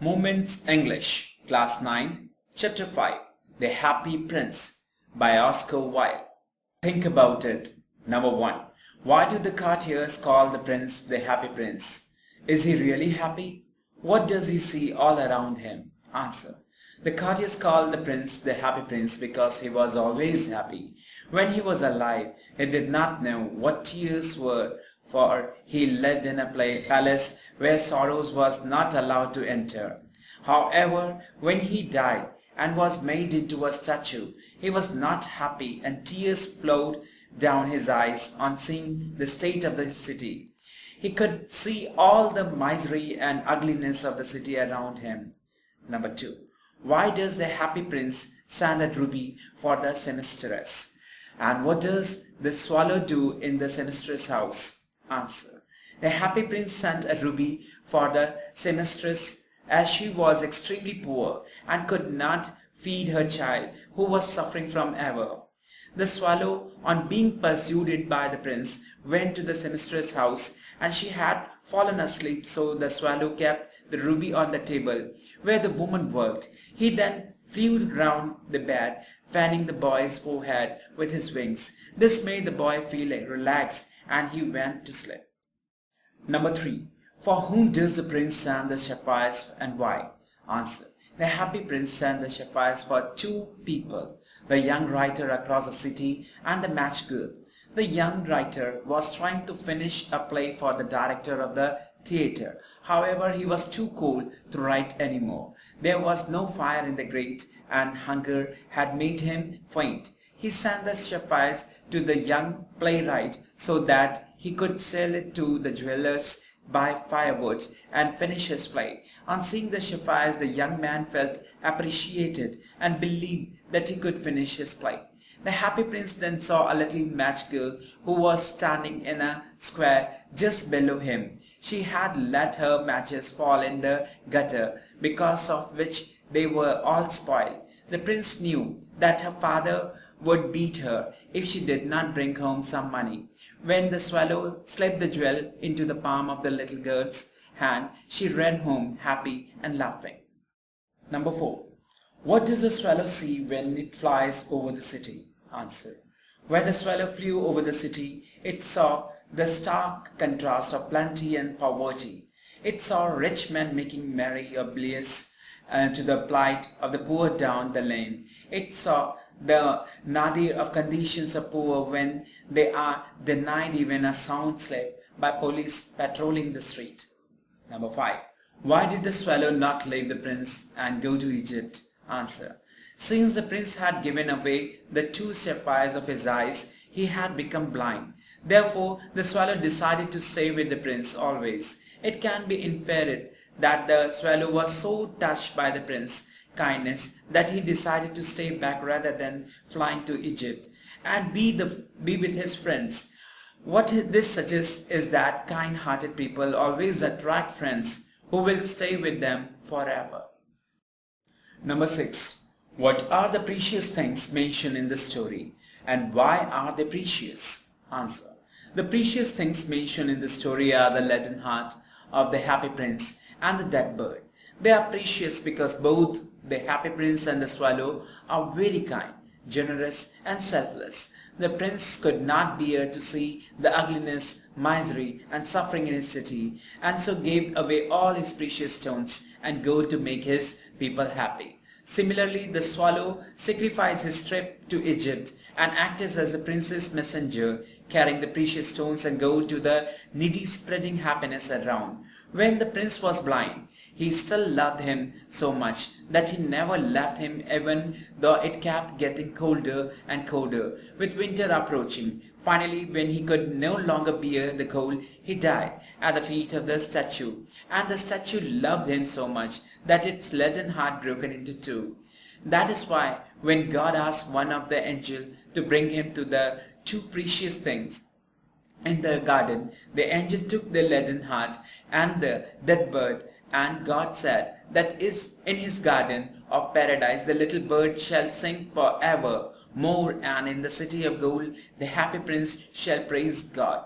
Moments English, Class 9, Chapter 5, The Happy Prince by Oscar Wilde. Think about it. Number 1. Why do the courtiers call the prince the happy prince? Is he really happy? What does he see all around him? Answer. The courtiers called the prince the happy prince because he was always happy. When he was alive, he did not know what tears were, for he lived in a palace where sorrows was not allowed to enter. However, when he died and was made into a statue, he was not happy, and tears flowed down his eyes on seeing the state of the city. He could see all the misery and ugliness of the city around him. Number 2. Why does the happy prince send a ruby for the seamstress? And what does the swallow do in the seamstress' house? Answer. The happy prince sent a ruby for the seamstress as she was extremely poor and could not feed her child, who was suffering from fever. The swallow, on being pursued by the prince, went to the seamstress' house, and she had fallen asleep, so the swallow kept the ruby on the table where the woman worked. He then flew round the bed, fanning the boy's forehead with his wings. This made the boy feel relaxed, and he went to sleep. Number 3. For whom does the prince send the sapphires, and why? Answer. The happy prince sent the sapphires for 2 people, the young writer across the city and the match girl. The young writer was trying to finish a play for the director of the theatre. However, he was too cold to write anymore. There was no fire in the grate, and hunger had made him faint. He sent the sapphires to the young playwright so that he could sell it to the jewelers, buy firewood, and finish his play. On seeing the sapphires, the young man felt appreciated and believed that he could finish his play. The happy prince then saw a little match girl who was standing in a square just below him. She had let her matches fall in the gutter, because of which they were all spoiled. The prince knew that her father would beat her if she did not bring home some money. When the swallow slipped the jewel into the palm of the little girl's hand, she ran home happy and laughing. Number 4. What does the swallow see when it flies over the city? Answer. When the swallow flew over the city, it saw the stark contrast of plenty and poverty. It saw rich men making merry oblivious to the plight of the poor down the lane. It saw the nadir of conditions of poor when they are denied even a sound sleep by police patrolling the street. Number 5. Why did the swallow not leave the prince and go to Egypt? Answer. Since the prince had given away the 2 sapphires of his eyes, he had become blind. Therefore, the swallow decided to stay with the prince always. It can be inferred that the swallow was so touched by the prince's kindness that he decided to stay back rather than flying to Egypt and be with his friends. What this suggests is that kind-hearted people always attract friends who will stay with them forever. Number 6. What are the precious things mentioned in the story, and why are they precious? Answer. The precious things mentioned in the story are the leaden heart of the happy prince and the dead bird. They are precious because both the happy prince and the swallow are very kind, generous, and selfless. The prince could not bear to see the ugliness, misery, and suffering in his city, and so gave away all his precious stones and gold to make his people happy. Similarly, the swallow sacrificed his trip to Egypt and acted as the prince's messenger, carrying the precious stones and gold to the needy, spreading happiness around. When the prince was blind, he still loved him so much that he never left him, even though it kept getting colder and colder, with winter approaching. Finally, when he could no longer bear the cold, he died at the feet of the statue. And the statue loved him so much that its leaden heart broken into 2. That is why when God asked one of the angels to bring him to the 2 precious things in the garden, the angel took the leaden heart and the dead bird, and God said that is in his garden of paradise the little bird shall sing forever more, and in the city of gold the happy prince shall praise God.